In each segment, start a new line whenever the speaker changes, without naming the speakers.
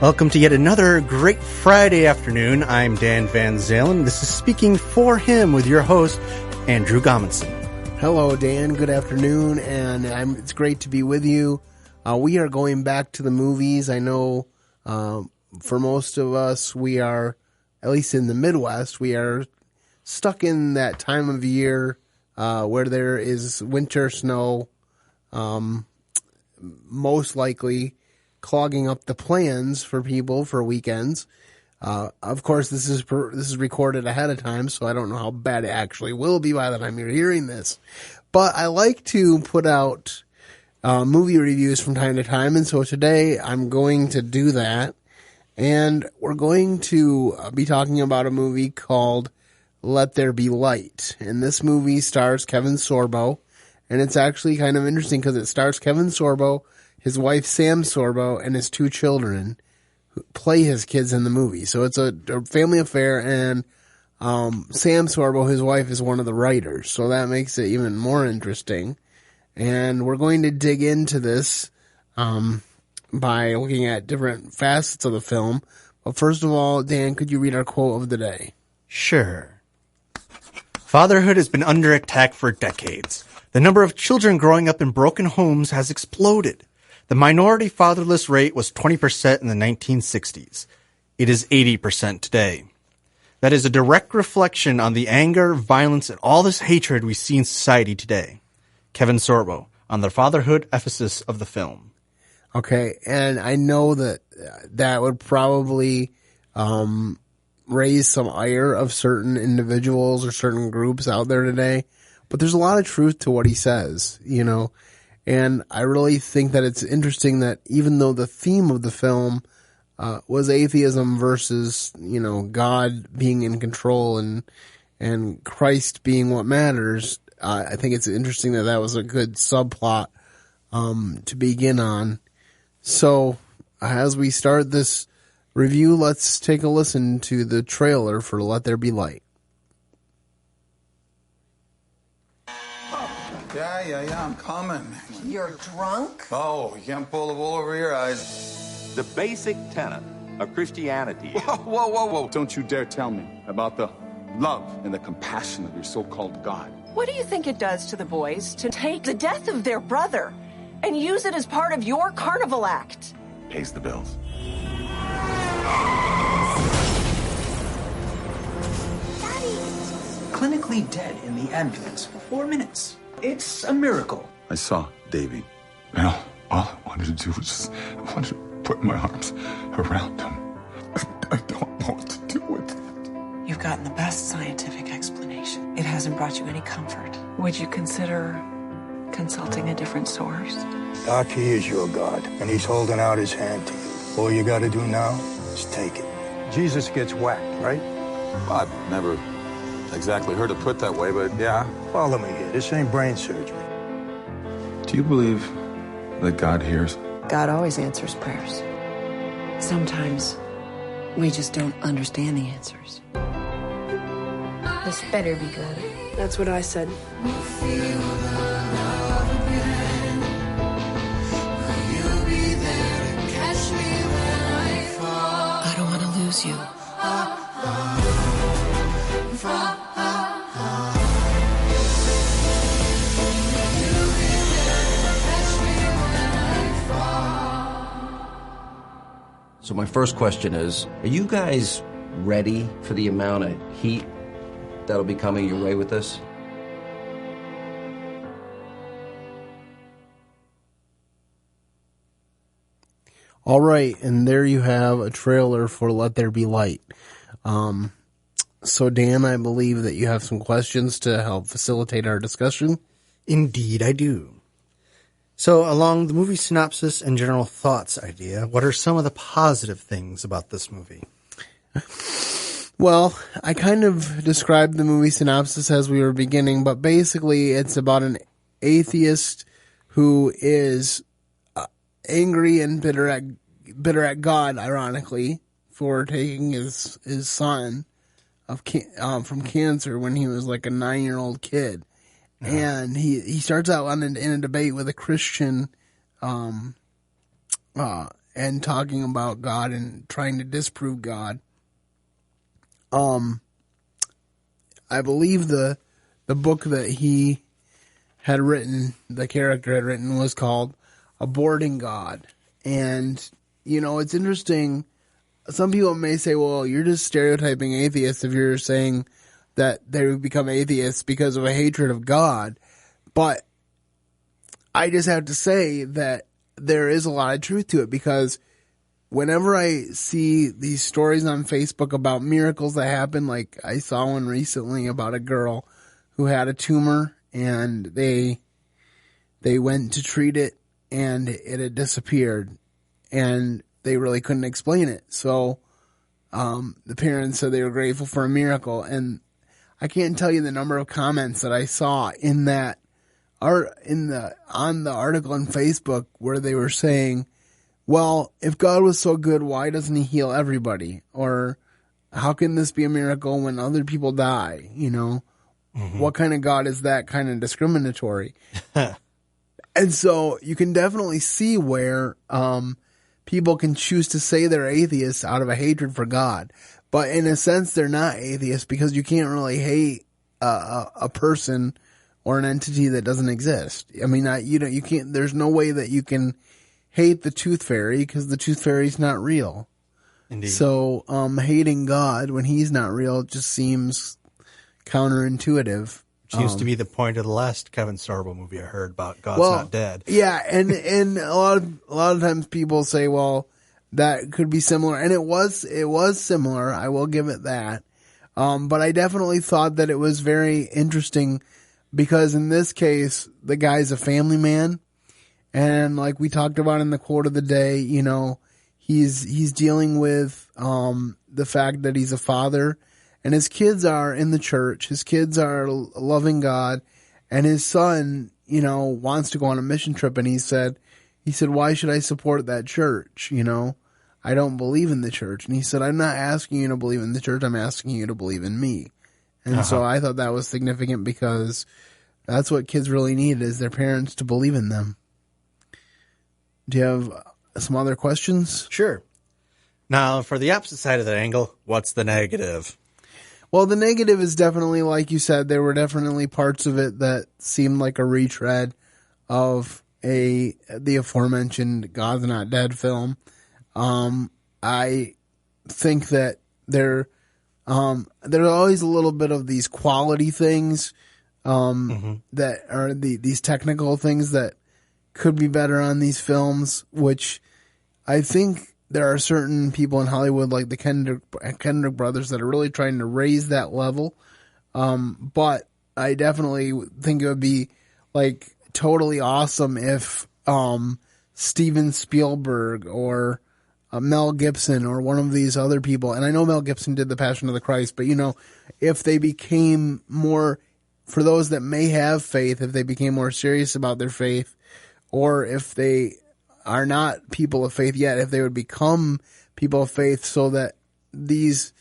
Welcome to yet another great Friday afternoon. I'm Dan Van Zalen. This is Speaking for Him with your host, Andrew Gommenson.
Hello, Dan. Good afternoon, and it's great to be with you. We are going back to the movies. I know for most of us, we are, at least in the Midwest, we are stuck in that time of year where there is winter snow, most likely clogging up the plans for people for weekends. Of course, this is recorded ahead of time, so I don't know how bad it actually will be by the time you're hearing this. But I like to put out movie reviews from time to time, and so today I'm going to do that. And we're going to be talking about a movie called Let There Be Light. And this movie stars Kevin Sorbo, and it's actually kind of interesting because it stars Kevin Sorbo, his wife Sam Sorbo, and his two children who play his kids in the movie. So it's a family affair, and Sam Sorbo, his wife, is one of the writers. So that makes it even more interesting. And we're going to dig into this by looking at different facets of the film. But first of all, Dan, could you read our quote of the day?
Sure. Fatherhood has been under attack for decades. The number of children growing up in broken homes has exploded. The minority fatherless rate was 20% in the 1960s. It is 80% today. That is a direct reflection on the anger, violence, and all this hatred we see in society today. Kevin Sorbo, on the fatherhood emphasis of the film.
Okay, and I know that would probably raise some ire of certain individuals or certain groups out there today, but there's a lot of truth to what he says, you know. And I really think that it's interesting that even though the theme of the film was atheism versus, you know, God being in control and Christ being what matters, I think it's interesting that was a good subplot to begin on. So as we start this review, let's take a listen to the trailer for Let There Be Light.
Yeah, I'm coming.
You're drunk?
Oh, you can't pull the wool over your eyes.
The basic tenet of Christianity.
Whoa. Don't you dare tell me about the love and the compassion of your so-called God.
What do you think it does to the boys to take the death of their brother and use it as part of your carnival act?
Pays the bills.
Daddy!
Clinically dead in the ambulance for 4 minutes. It's a miracle.
I saw Davy. And all I wanted to do was I wanted to put my arms around him. I don't know what to do with it.
You've gotten the best scientific explanation. It hasn't brought you any comfort. Would you consider consulting a different source?
Doc, he is your God, and he's holding out his hand to you. All you got to do now is take it. Jesus gets whacked, right?
Well, I've never exactly heard it put that way, but yeah.
Follow me here. This ain't brain surgery.
Do you believe that God hears?
God always answers prayers. Sometimes we just don't understand the answers.
This better be good.
That's what I said.
I don't want to lose you.
So my first question is, are you guys ready for the amount of heat that'll be coming your way with this?
All right, and there you have a trailer for Let There Be Light. So Dan, I believe that you have some questions to help facilitate our discussion.
Indeed, I do. So, along the movie synopsis and general thoughts idea, what are some of the positive things about this movie?
Well, I kind of described the movie synopsis as we were beginning, but basically it's about an atheist who is angry and bitter at God, ironically, for taking his son from cancer when he was like a 9-year-old kid. And he starts out in a debate with a Christian, and and talking about God and trying to disprove God. I believe the book that he had written, the character had written, was called Aborting God. And, you know, it's interesting. Some people may say, well, you're just stereotyping atheists if you're saying that they would become atheists because of a hatred of God. But I just have to say that there is a lot of truth to it, because whenever I see these stories on Facebook about miracles that happen, like I saw one recently about a girl who had a tumor and they went to treat it and it had disappeared and they really couldn't explain it. So the parents said they were grateful for a miracle, and I can't tell you the number of comments that I saw in that on the article on Facebook where they were saying, well, if God was so good, why doesn't he heal everybody? Or how can this be a miracle when other people die? You know, what kind of God is that kind of discriminatory? And so you can definitely see where people can choose to say they're atheists out of a hatred for God. But in a sense, they're not atheists, because you can't really hate a person or an entity that doesn't exist. I mean, you can't. There's no way that you can hate the tooth fairy, because the tooth fairy's not real.
Indeed.
So hating God when he's not real just seems counterintuitive.
Seems to be the point of the last Kevin Sorbo movie I heard about God's not dead.
Yeah, and a lot of times people say, well, that could be similar, and it was similar. I will give it that. But I definitely thought that it was very interesting, because in this case, the guy's a family man, and like we talked about in the quote of the day, you know, he's dealing with the fact that he's a father, and his kids are in the church. His kids are loving God, and his son, you know, wants to go on a mission trip, and he said, why should I support that church? You know, I don't believe in the church. And he said, I'm not asking you to believe in the church. I'm asking you to believe in me. And so I thought that was significant, because that's what kids really need, is their parents to believe in them. Do you have some other questions?
Sure. Now, for the opposite side of the angle, what's the negative?
Well, the negative is definitely, like you said, there were definitely parts of it that seemed like a retread of the aforementioned God's Not Dead film. I think that there's always a little bit of these quality things that are these technical things that could be better on these films, which I think there are certain people in Hollywood, like the Kendrick brothers, that are really trying to raise that level. But I definitely think it would be like totally awesome if Steven Spielberg or Mel Gibson or one of these other people, and I know Mel Gibson did The Passion of the Christ, but you know, if they became more, for those that may have faith, if they became more serious about their faith, or if they are not people of faith yet, if they would become people of faith, so that these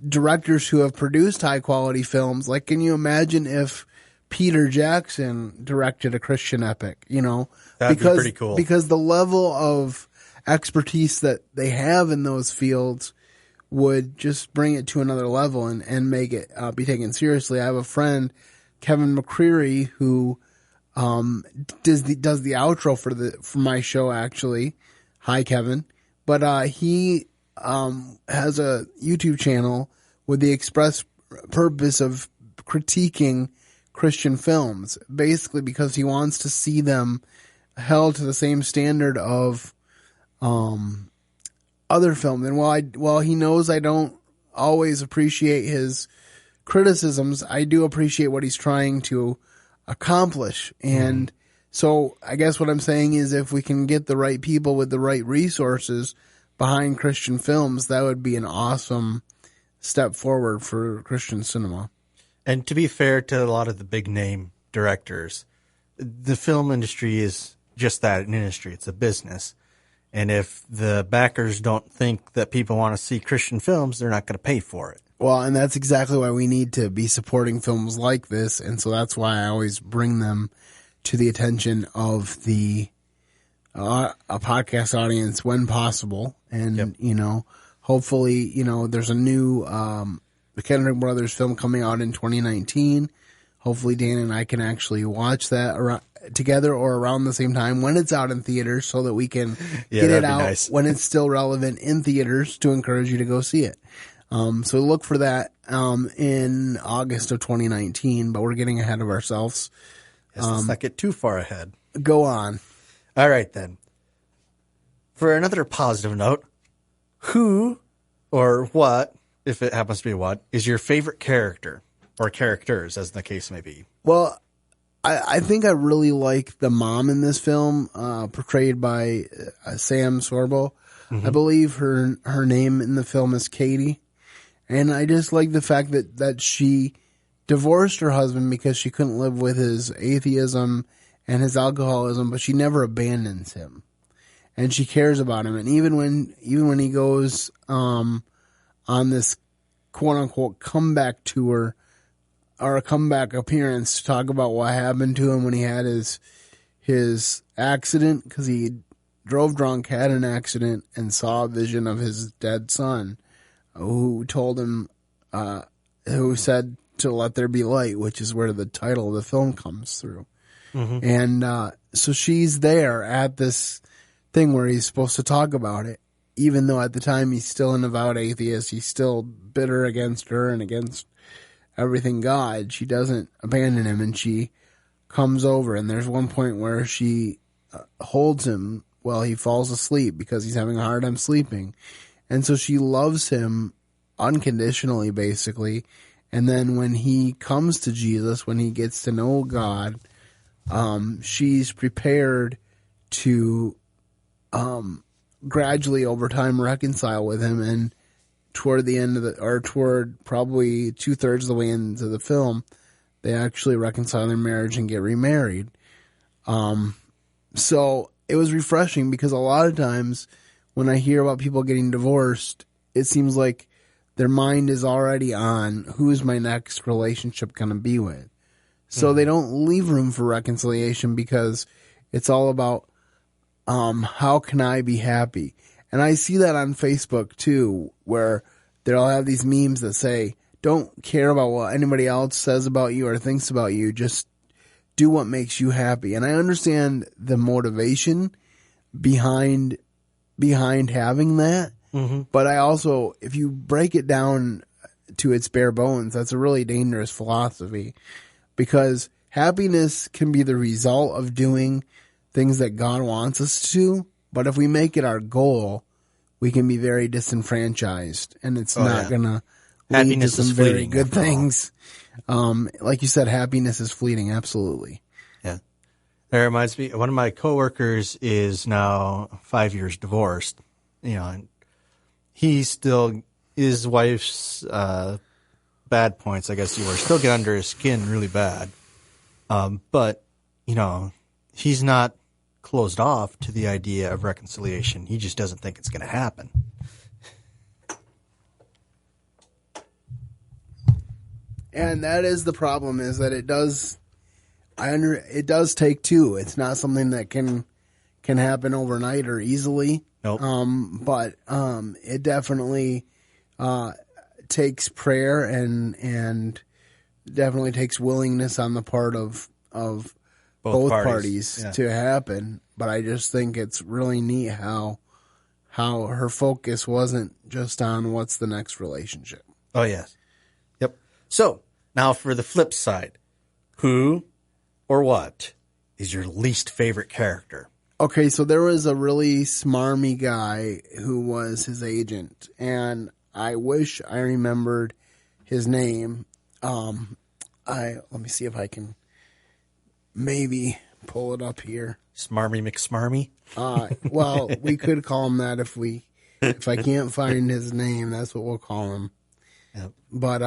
directors who have produced high quality films, like, can you imagine if Peter Jackson directed a Christian epic, you know?
That'd be pretty cool.
Because the level of expertise that they have in those fields would just bring it to another level and make it be taken seriously. I have a friend, Kevin McCreary, who does the outro for my show, actually. Hi, Kevin. But he has a YouTube channel with the express purpose of critiquing Christian films, basically because he wants to see them held to the same standard of other films. And while he knows I don't always appreciate his criticisms, I do appreciate what he's trying to accomplish. And so I guess what I'm saying is, if we can get the right people with the right resources behind Christian films, that would be an awesome step forward for Christian cinema.
And to be fair to a lot of the big name directors, the film industry is just that, an industry. It's a business. And if the backers don't think that people want to see Christian films, they're not going to pay for it.
Well, and that's exactly why we need to be supporting films like this. And so that's why I always bring them to the attention of the a podcast audience when possible. And, hopefully, there's a new the Kendrick Brothers film coming out in 2019. Hopefully Dan and I can actually watch that together or around the same time when it's out in theaters so that we can get it out when it's still relevant in theaters to encourage you to go see it. So look for that in August of 2019, but we're getting ahead of ourselves.
Yes, let's not get too far ahead.
Go on.
All right, then. For another positive note, who or what, if it happens to be what, is your favorite character or characters, as the case may be?
Well, I think I really like the mom in this film, portrayed by Sam Sorbo. Mm-hmm. I believe her name in the film is Katie. And I just like the fact that she divorced her husband because she couldn't live with his atheism and his alcoholism, but she never abandons him. And she cares about him. And even when he goes on this quote unquote comeback tour or a comeback appearance to talk about what happened to him when he had his accident, because he drove drunk, had an accident, and saw a vision of his dead son, who told him, who said to let there be light, which is where the title of the film comes through. Mm-hmm. And so she's there at this thing where he's supposed to talk about it, even though at the time he's still an avowed atheist. He's still bitter against her and against everything God. She doesn't abandon him, and she comes over, and there's one point where she holds him while he falls asleep because he's having a hard time sleeping. And so she loves him unconditionally, basically. And then when he comes to Jesus, when he gets to know God, she's prepared to gradually over time reconcile with him. And toward the end of toward probably 2/3 of the way into the film, they actually reconcile their marriage and get remarried. So it was refreshing because a lot of times when I hear about people getting divorced, it seems like their mind is already on who's my next relationship going to be with. So they don't leave room for reconciliation because it's all about how can I be happy? And I see that on Facebook too, where they'll have these memes that say, don't care about what anybody else says about you or thinks about you. Just do what makes you happy. And I understand the motivation behind having that. Mm-hmm. But I also, if you break it down to its bare bones, that's a really dangerous philosophy, because happiness can be the result of doing things that God wants us to. But if we make it our goal, we can be very disenfranchised, and it's not going to lead to some very good things. Like you said, happiness is fleeting. Absolutely.
Yeah. That reminds me, one of my coworkers is now 5 years divorced, and he still, his wife's bad points, I guess you were, still get under his skin really bad. But, he's not closed off to the idea of reconciliation. He just doesn't think it's going to happen.
And that is the problem, is that it does take two. It's not something that can happen overnight or easily.
Nope.
But it definitely takes prayer and definitely takes willingness on the part of both parties to happen. But I just think it's really neat how her focus wasn't just on what's the next relationship.
Oh, yes. Yep. So, now for the flip side. Who or what is your least favorite character?
Okay, so there was a really smarmy guy who was his agent, and I wish I remembered his name. Let me see if I can maybe pull it up here.
Smarmy McSmarmy?
Well, we could call him that if I can't find his name, that's what we'll call him.
Yep.
But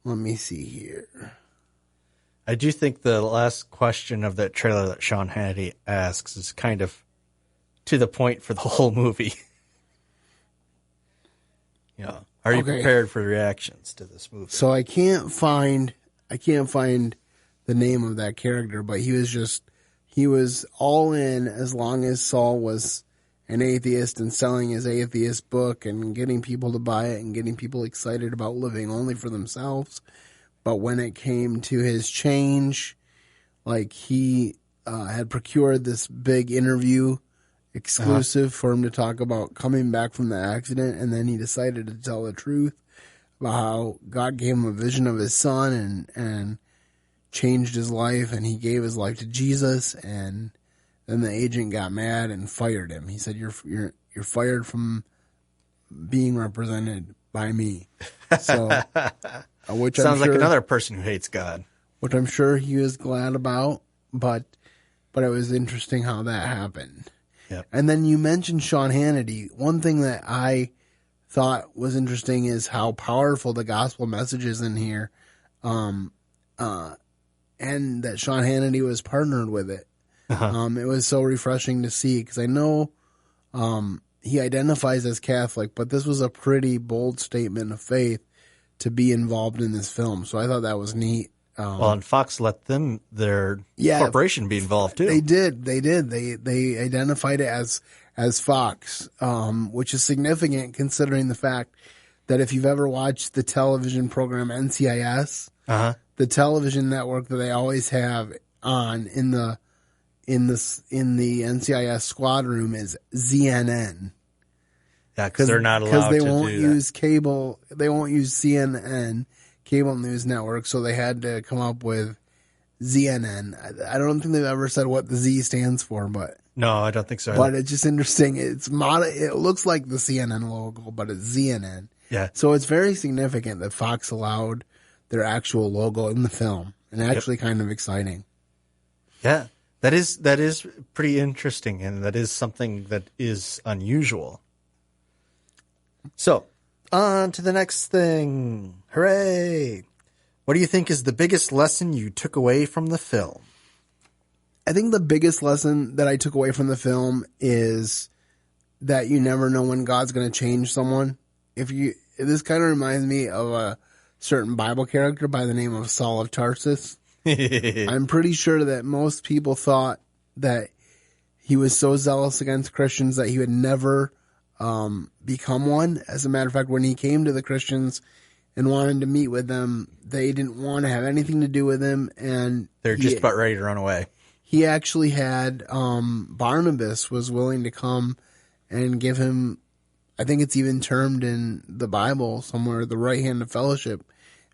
let me see here.
I do think the last question of that trailer that Sean Hannity asks is kind of to the point for the whole movie. Are you prepared for reactions to this movie?
So I can't find the name of that character, but he he was all in as long as Saul was an atheist and selling his atheist book and getting people to buy it and getting people excited about living only for themselves. But when it came to his change, like he had procured this big interview exclusive for him to talk about coming back from the accident, and then he decided to tell the truth about how God gave him a vision of his son and changed his life, and he gave his life to Jesus, and then the agent got mad and fired him. He said, "You're fired from being represented by me." So, which
sounds
like
another person who hates God.
Which I'm sure he was glad about, but it was interesting how that happened.
Yep.
And then you mentioned Sean Hannity. One thing that I thought was interesting is how powerful the gospel message is in here, and that Sean Hannity was partnered with it. It was so refreshing to see, because I know he identifies as Catholic, but this was a pretty bold statement of faith to be involved in this film. So I thought that was neat.
Well, and Fox let their corporation be involved too.
They did. They identified it as Fox, which is significant considering the fact that if you've ever watched the television program NCIS, the television network that they always have on in the NCIS squad room is ZNN.
Yeah, because they're not allowed to
they won't
do
use cable. They won't use CNN, cable news network. So they had to come up with ZNN. I don't think they've ever said what the Z stands for, but
no, I don't think so.
But it's just interesting. It looks like the CNN logo, but it's ZNN.
Yeah.
So it's very significant that Fox allowed their actual logo in the film, and actually kind of exciting.
Yeah, that is pretty interesting, and that is something that is unusual. So, on to the next thing. Hooray! What do you think is the biggest lesson you took away from the film?
I think the biggest lesson that I took away from the film is that you never know when God's going to change someone. This kind of reminds me of a certain Bible character by the name of Saul of Tarsus. I'm pretty sure that most people thought that he was so zealous against Christians that he would never become one. As a matter of fact, when he came to the Christians and wanted to meet with them, they didn't want to have anything to do with him, and
they're just about ready to run away.
He actually had Barnabas was willing to come and give him, I think it's even termed in the Bible somewhere, the right hand of fellowship,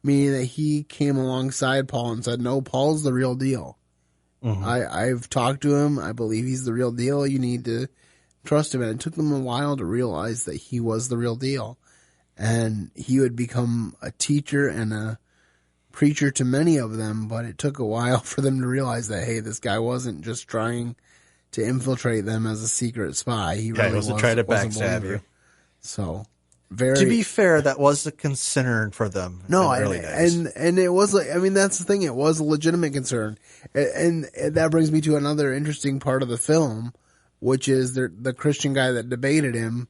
meaning that he came alongside Paul and said, "No, Paul's the real deal. Mm-hmm. I've talked to him. I believe he's the real deal. You need to trust him." And it took them a while to realize that he was the real deal. And he would become a teacher and a preacher to many of them, but it took a while for them to realize that, hey, this guy wasn't just trying to infiltrate them as a secret spy. He really
wasn't trying to backstab you.
So,
to be fair, that was a concern for them.
No, and it was like, I mean, that's the thing. It was a legitimate concern. And that brings me to another interesting part of the film, which is the Christian guy that debated him,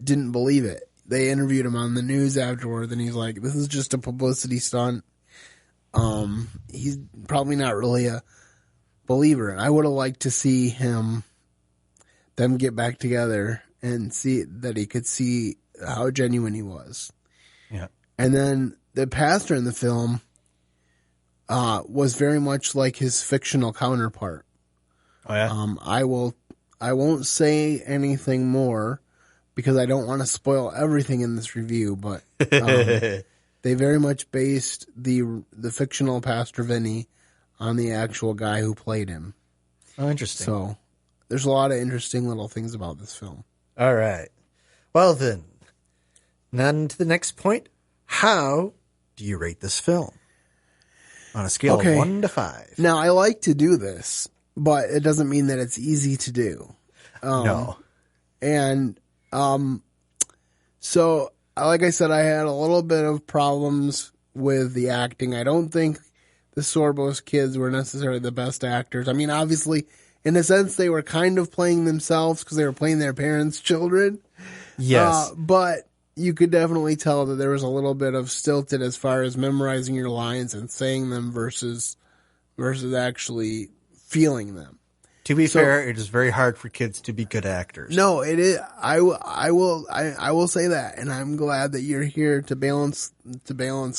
didn't believe it. They interviewed him on the news afterward, and he's like, "This is just a publicity stunt." He's probably not really a believer. And I would have liked to see them get back together and see that he could see how genuine he was.
Yeah.
And then the pastor in the film was very much like his fictional counterpart.
Oh yeah.
I won't say anything more because I don't want to spoil everything in this review, but they very much based the fictional Pastor Vinny on the actual guy who played him.
Oh, interesting.
So there's a lot of interesting little things about this film.
All right. Well then, on to the next point. How do you rate this film? On a scale of 1 to 5.
Now, I like to do this, but it doesn't mean that it's easy to do.
No.
And so, like I said, I had a little bit of problems with the acting. I don't think the Sorbo's kids were necessarily the best actors. I mean, obviously, in a sense, they were kind of playing themselves because they were playing their parents' children.
Yes.
But you could definitely tell that there was a little bit of stilted as far as memorizing your lines and saying them versus actually feeling them.
To be fair, it is very hard for kids to be good actors.
No, it is. I will say that, and I'm glad that you're here to balance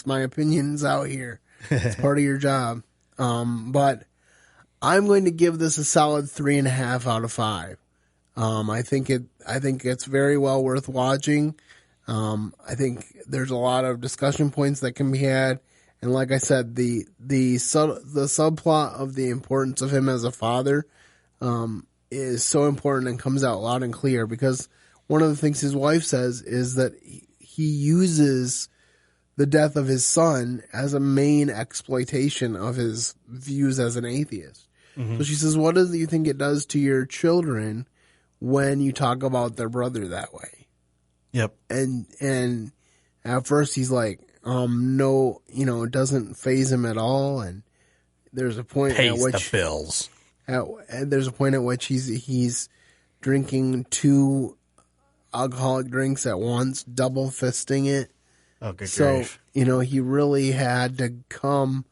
my opinions out here. It's part of your job. But I'm going to give this a solid 3.5 out of 5. I think it's very well worth watching. I think there's a lot of discussion points that can be had, and like I said, the subplot of the importance of him as a father is so important and comes out loud and clear, because one of the things his wife says is that he uses the death of his son as a main exploitation of his views as an atheist. Mm-hmm. So she says, what do you think it does to your children when you talk about their brother that way?
Yep.
And at first he's like, no, it doesn't faze him at all. And there's a point
Pays
at which
the bills.
There's a point at which he's drinking 2 alcoholic drinks at once, double fisting it.
Oh, good
grief.
So,
he really had to come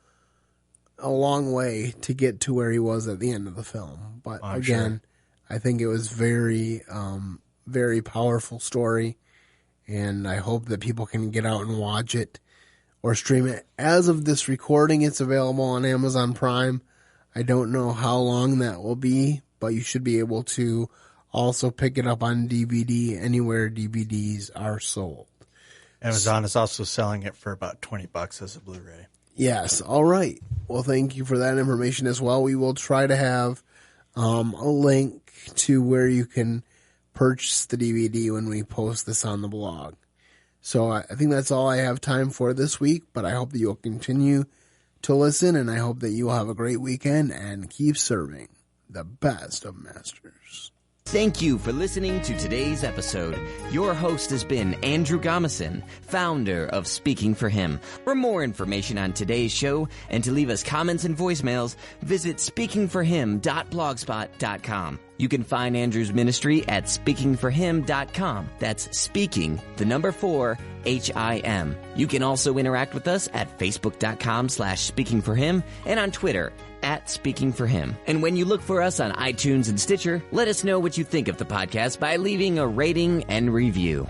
a long way to get to where he was at the end of the film. But again, I think it was very, very powerful story, and I hope that people can get out and watch it or stream it. As of this recording, it's available on Amazon Prime. I don't know how long that will be, but you should be able to also pick it up on DVD anywhere DVDs are sold.
Amazon is also selling it for about $20 as a Blu-ray.
Yes. All right. Well, thank you for that information as well. We will try to have a link to where you can purchase the DVD when we post this on the blog. So I think that's all I have time for this week, but I hope that you'll continue to listen, and I hope that you will have a great weekend and keep serving the best of masters.
Thank you for listening to today's episode. Your host has been Andrew Gomison, founder of Speaking for Him. For more information on today's show and to leave us comments and voicemails, visit speakingforhim.blogspot.com. You can find Andrew's ministry at speakingforhim.com. That's speaking, 4, HIM. You can also interact with us at facebook.com/speakingforhim and on Twitter @SpeakingForHim. And when you look for us on iTunes and Stitcher, let us know what you think of the podcast by leaving a rating and review.